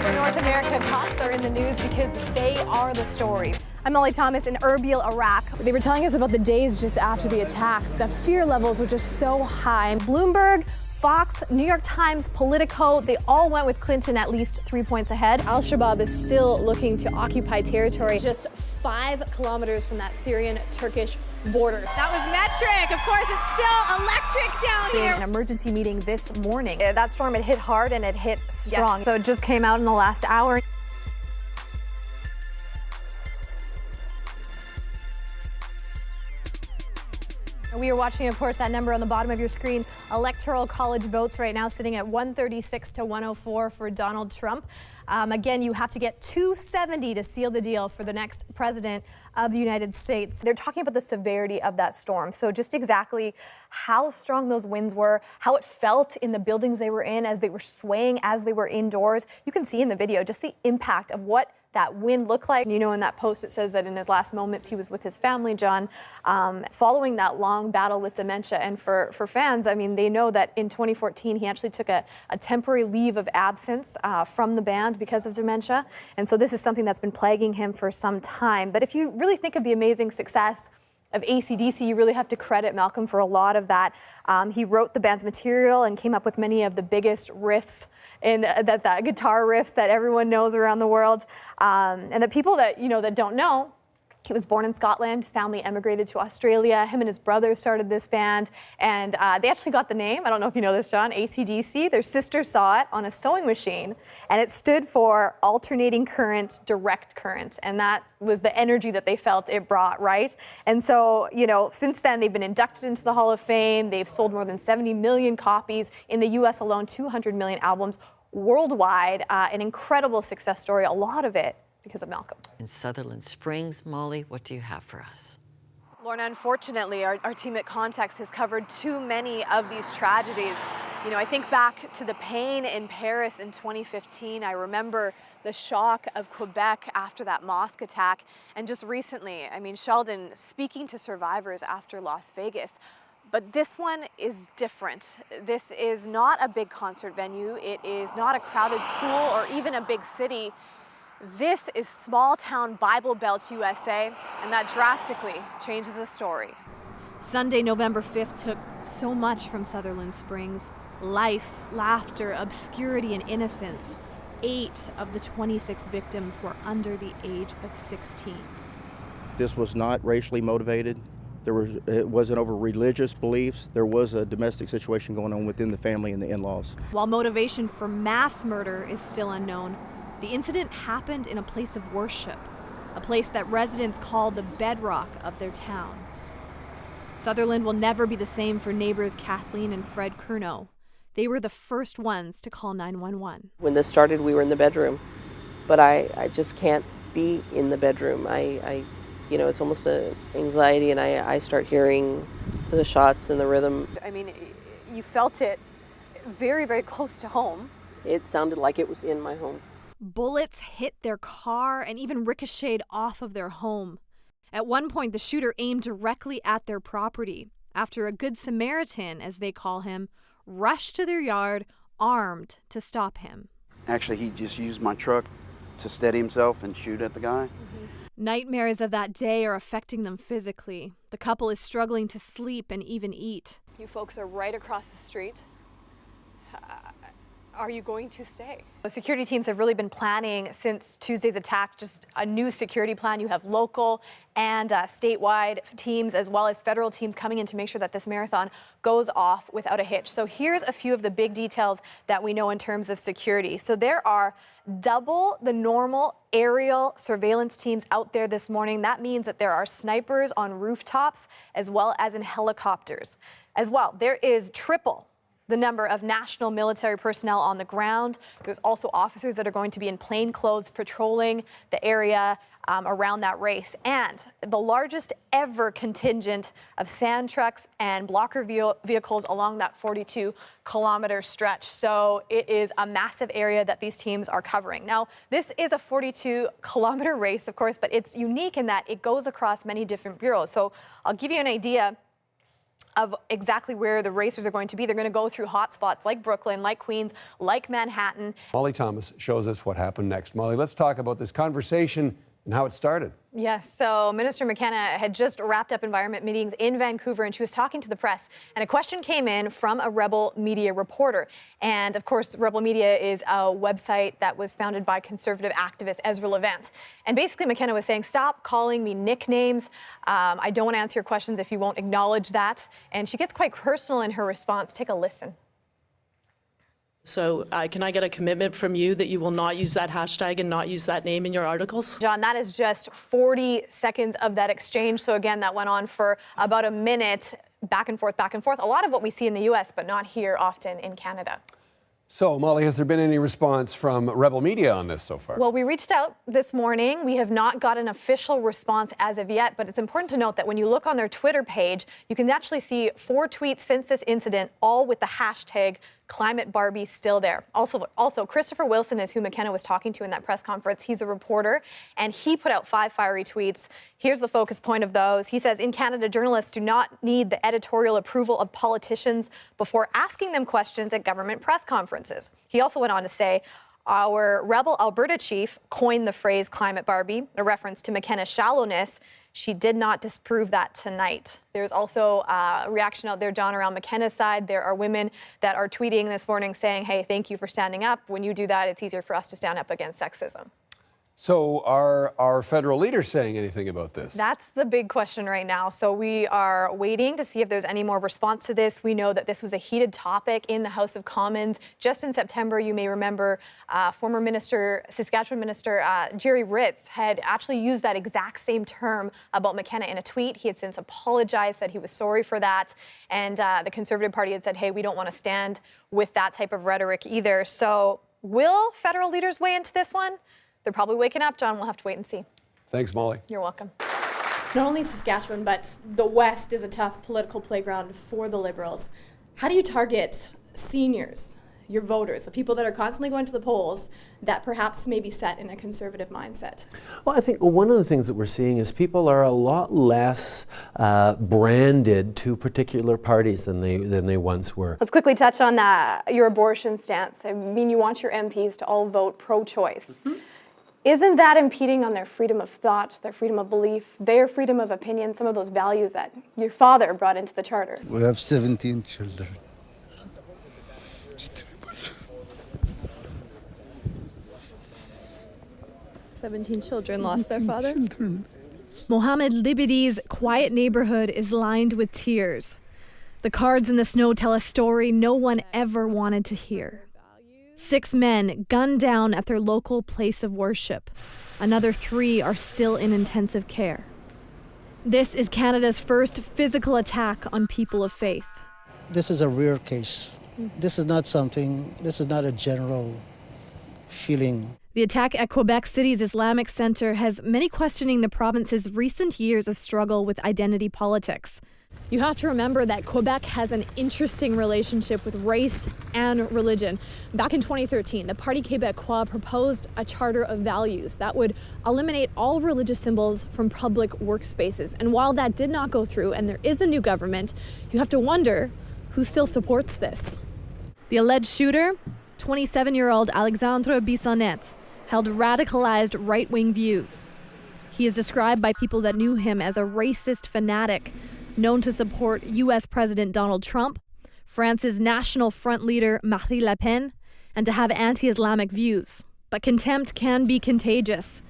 For North America, cops are in the news because they are the story. I'm Molly Thomas in Erbil, Iraq. They were telling us about the days just after the attack. The fear levels were just so high. Bloomberg, Fox, New York Times, Politico, they all went with Clinton at least 3 points ahead. Al-Shabaab is still looking to occupy territory just 5 kilometers from that Syrian-Turkish border. That was metric. Of course, it's still electric down here. An emergency meeting this morning. That storm, it hit hard and it hit strong. Yes. So it just came out in the last hour. We are watching, of course, that number on the bottom of your screen. Electoral college votes right now sitting at 136 to 104 for Donald Trump. Again, you have to get 270 to seal the deal for the next president of the United States. They're talking about the severity of that storm. So just exactly how strong those winds were, how it felt in the buildings they were in as they were swaying, as they were indoors. You can see in the video just the impact of what that wind looked like. You know, in that post, it says that in his last moments, he was with his family, John, following that long battle with dementia. And for fans, I mean, they know that in 2014, he actually took a temporary leave of absence from the band because of dementia. And so this is something that's been plaguing him for some time. But if you really think of the amazing success of AC/DC, you really have to credit Malcolm for a lot of that. He wrote the band's material and came up with many of the biggest riffs in that guitar riffs that everyone knows around the world. And the people that, you know, that don't know, he was born in Scotland. His family emigrated to Australia. Him and his brother started this band. And they actually got the name, I don't know if you know this, John, AC/DC. Their sister saw it on a sewing machine, and it stood for alternating current, direct current. And that was the energy that they felt it brought, right? And so, you know, since then, they've been inducted into the Hall of Fame. They've sold more than 70 million copies. In the US alone, 200 million albums worldwide. An incredible success story, a lot of it because of Malcolm. In Sutherland Springs, Molly, what do you have for us? Lorna, unfortunately, our team at Context has covered too many of these tragedies. You know, I think back to the pain in Paris in 2015. I remember the shock of Quebec after that mosque attack. And just recently, I mean, Sheldon speaking to survivors after Las Vegas. But this one is different. This is not a big concert venue. It is not a crowded school or even a big city. This is small town Bible Belt, USA, and that drastically changes the story. Sunday, November 5th took so much from Sutherland Springs. Life, laughter, obscurity, and innocence. 8 of the 26 victims were under the age of 16. This was not racially motivated. It wasn't over religious beliefs. There was a domestic situation going on within the family and the in-laws. While motivation for mass murder is still unknown, the incident happened in a place of worship, a place that residents call the bedrock of their town. Sutherland will never be the same for neighbors Kathleen and Fred Curnow. They were the first ones to call 911. When this started, we were in the bedroom, but I just can't be in the bedroom. You know, it's almost an anxiety, and I start hearing the shots and the rhythm. I mean, you felt it very, very close to home. It sounded like it was in my home. Bullets hit their car and even ricocheted off of their home. At one point, the shooter aimed directly at their property after a Good Samaritan, as they call him, rushed to their yard armed to stop him. Actually, he just used my truck to steady himself and shoot at the guy. Nightmares of that day are affecting them physically. The couple is struggling to sleep and even eat. You folks are right across the street. Are you going to stay? The security teams have really been planning since Tuesday's attack, just a new security plan. You have local and statewide teams as well as federal teams coming in to make sure that this marathon goes off without a hitch. So here's a few of the big details that we know in terms of security. So there are double the normal aerial surveillance teams out there this morning. That means that there are snipers on rooftops as well as in helicopters. As well, there is triple the number of national military personnel on the ground. There's also officers that are going to be in plain clothes patrolling the area around that race. And the largest ever contingent of sand trucks and blocker vehicles along that 42-kilometer stretch. So it is a massive area that these teams are covering. Now, this is a 42-kilometer race, of course, but it's unique in that it goes across many different bureaus. So I'll give you an idea. of exactly where the racers are going to be. They're going to go through hot spots like Brooklyn, like Queens, like Manhattan. Molly Thomas shows us what happened next. Molly, let's talk about this conversation and how it started. Yes, so Minister McKenna had just wrapped up environment meetings in Vancouver, and she was talking to the press, and a question came in from a Rebel Media reporter. And of course, Rebel Media is a website that was founded by conservative activist Ezra Levant. And basically McKenna was saying, stop calling me nicknames. I don't want to answer your questions if you won't acknowledge that. And she gets quite personal in her response. Take a listen. So can I get a commitment from you that you will not use that hashtag and not use that name in your articles? John, that is just 40 seconds of that exchange. So again, that went on for about a minute, back and forth, back and forth. A lot of what we see in the U.S., but not here often in Canada. So, Molly, has there been any response from Rebel Media on this so far? Well, we reached out this morning. We have not got an official response as of yet, but it's important to note that when you look on their Twitter page, you can actually see 4 tweets since this incident, all with the hashtag Climate Barbie still there. Also, Christopher Wilson is who McKenna was talking to in that press conference. He's a reporter, and he put out 5 fiery tweets. Here's the focus point of those. He says, in Canada, journalists do not need the editorial approval of politicians before asking them questions at government press conferences. He also went on to say, our Rebel Alberta chief coined the phrase Climate Barbie, a reference to McKenna's shallowness. She did not disprove that tonight. There's also a reaction out there, John, around McKenna's side. There are women that are tweeting this morning saying, hey, thank you for standing up. When you do that, it's easier for us to stand up against sexism. So are our federal leaders saying anything about this? That's the big question right now. So we are waiting to see if there's any more response to this. We know that this was a heated topic in the House of Commons. Just in September, you may remember, former Saskatchewan Minister Jerry Ritz had actually used that exact same term about McKenna in a tweet. He had since apologized, said he was sorry for that. And the Conservative Party had said, hey, we don't want to stand with that type of rhetoric either. So will federal leaders weigh into this one? They're probably waking up, John. We'll have to wait and see. Thanks, Molly. You're welcome. Not only Saskatchewan, but the West is a tough political playground for the Liberals. How do you target seniors, your voters, the people that are constantly going to the polls that perhaps may be set in a conservative mindset? Well, I think one of the things that we're seeing is people are a lot less branded to particular parties than they once were. Let's quickly touch on your abortion stance. I mean, you want your MPs to all vote pro-choice. Mm-hmm. Isn't that impeding on their freedom of thought, their freedom of belief, their freedom of opinion, some of those values that your father brought into the charter? We have 17 children. It's terrible. 17 children lost their father. Mohammed Libidi's quiet neighborhood is lined with tears. The cards in the snow tell a story no one ever wanted to hear. 6 men gunned down at their local place of worship. Another 3 are still in intensive care. This is Canada's first physical attack on people of faith. This is a rare case. This is not a general feeling. The attack at Quebec City's Islamic Center has many questioning the province's recent years of struggle with identity politics. You have to remember that Quebec has an interesting relationship with race and religion. Back in 2013, the Parti Québécois proposed a charter of values that would eliminate all religious symbols from public workspaces. And while that did not go through and there is a new government, you have to wonder who still supports this. The alleged shooter, 27-year-old Alexandre Bissonnette, held radicalized right-wing views. He is described by people that knew him as a racist fanatic, known to support U.S. President Donald Trump, France's National Front leader Marine Le Pen, and to have anti-Islamic views. But contempt can be contagious.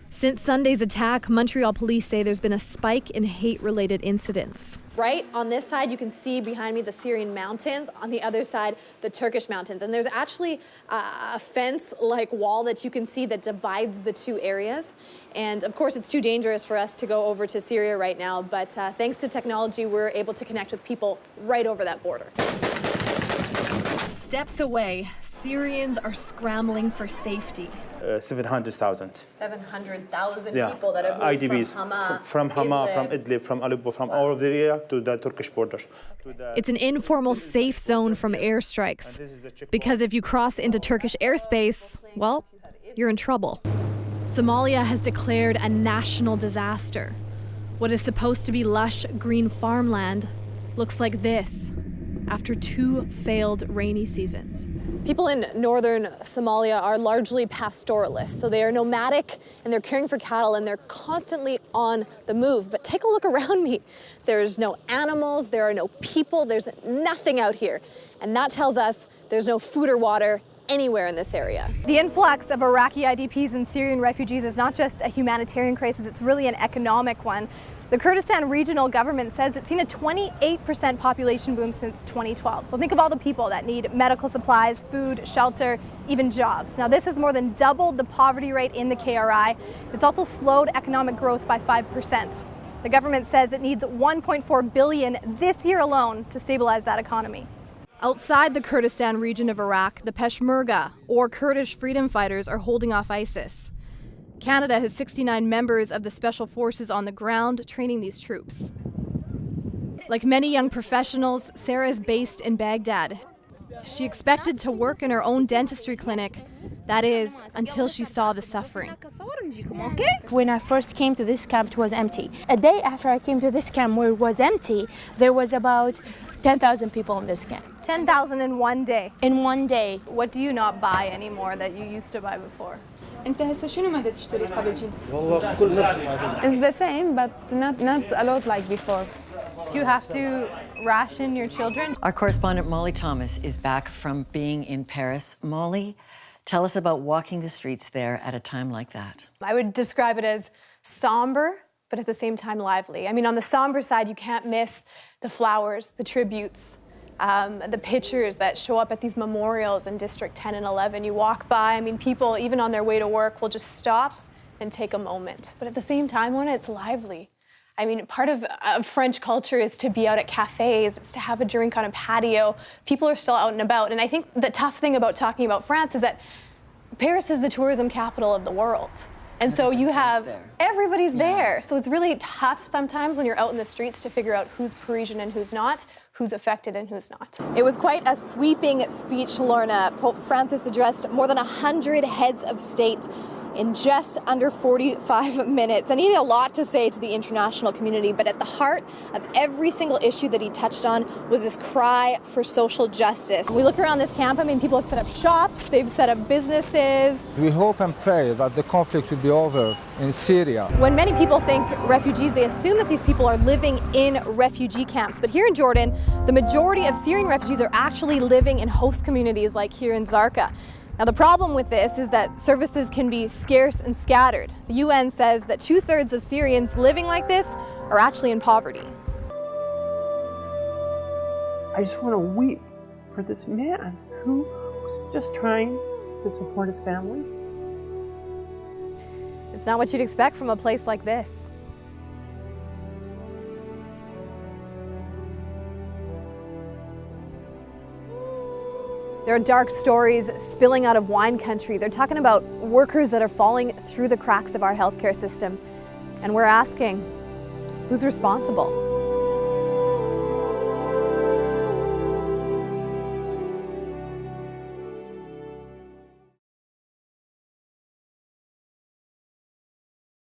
Since Sunday's attack, Montreal police say there's been a spike in hate-related incidents. Right on this side, you can see behind me the Syrian mountains. On the other side, the Turkish mountains. And there's actually a fence-like wall that you can see that divides the two areas. And of course, it's too dangerous for us to go over to Syria right now. But thanks to technology, we're able to connect with people right over that border. Steps away, Syrians are scrambling for safety. 700,000. 700,000 people that have moved IDPs from Hama, from Idlib, from Aleppo, from all of the area to the Turkish border. It's an informal safe zone from airstrikes. Because if you cross into Turkish airspace, well, you're in trouble. Somalia has declared a national disaster. What is supposed to be lush green farmland looks like this after 2 failed rainy seasons. People in northern Somalia are largely pastoralists, so they are nomadic and they're caring for cattle and they're constantly on the move. But take a look around me. There's no animals, there are no people, there's nothing out here. And that tells us there's no food or water anywhere in this area. The influx of Iraqi IDPs and Syrian refugees is not just a humanitarian crisis, it's really an economic one. The Kurdistan Regional Government says it's seen a 28% population boom since 2012. So think of all the people that need medical supplies, food, shelter, even jobs. Now this has more than doubled the poverty rate in the KRI. It's also slowed economic growth by 5%. The government says it needs $1.4 billion this year alone to stabilize that economy. Outside the Kurdistan region of Iraq, the Peshmerga, or Kurdish freedom fighters, are holding off ISIS. Canada has 69 members of the special forces on the ground training these troops. Like many young professionals, Sarah is based in Baghdad. She expected to work in her own dentistry clinic, that is, until she saw the suffering. When I first came to this camp, it was empty. A day after I came to this camp where it was empty, there was about 10,000 people in this camp. 10,000 in one day? In one day. What do you not buy anymore that you used to buy before? It's the same, but not a lot like before. Do you have to ration your children? Our correspondent Molly Thomas is back from being in Paris. Molly, tell us about walking the streets there at a time like that. I would describe it as somber, but at the same time lively. I mean, on the somber side, you can't miss the flowers, the tributes, the pictures that show up at these memorials in District 10 and 11. You walk by, I mean, people, even on their way to work, will just stop and take a moment. But at the same time, when it's lively, I mean, part of French culture is to be out at cafes, it's to have a drink on a patio. People are still out and about. And I think the tough thing about talking about France is that Paris is the tourism capital of the world. And so you have, everybody's there. So it's really tough sometimes when you're out in the streets to figure out who's Parisian and who's not, who's affected and who's not. It was quite a sweeping speech, Lorna. Pope Francis addressed more than 100 heads of state in just under 45 minutes. And he had a lot to say to the international community, but at the heart of every single issue that he touched on was this cry for social justice. We look around this camp, I mean, people have set up shops, they've set up businesses. We hope and pray that the conflict will be over in Syria. When many people think refugees, they assume that these people are living in refugee camps. But here in Jordan, the majority of Syrian refugees are actually living in host communities like here in Zarqa. Now, the problem with this is that services can be scarce and scattered. The UN says that 2/3 of Syrians living like this are actually in poverty. I just want to weep for this man who's just trying to support his family. It's not what you'd expect from a place like this. There are dark stories spilling out of wine country. They're talking about workers that are falling through the cracks of our healthcare system. And we're asking, who's responsible?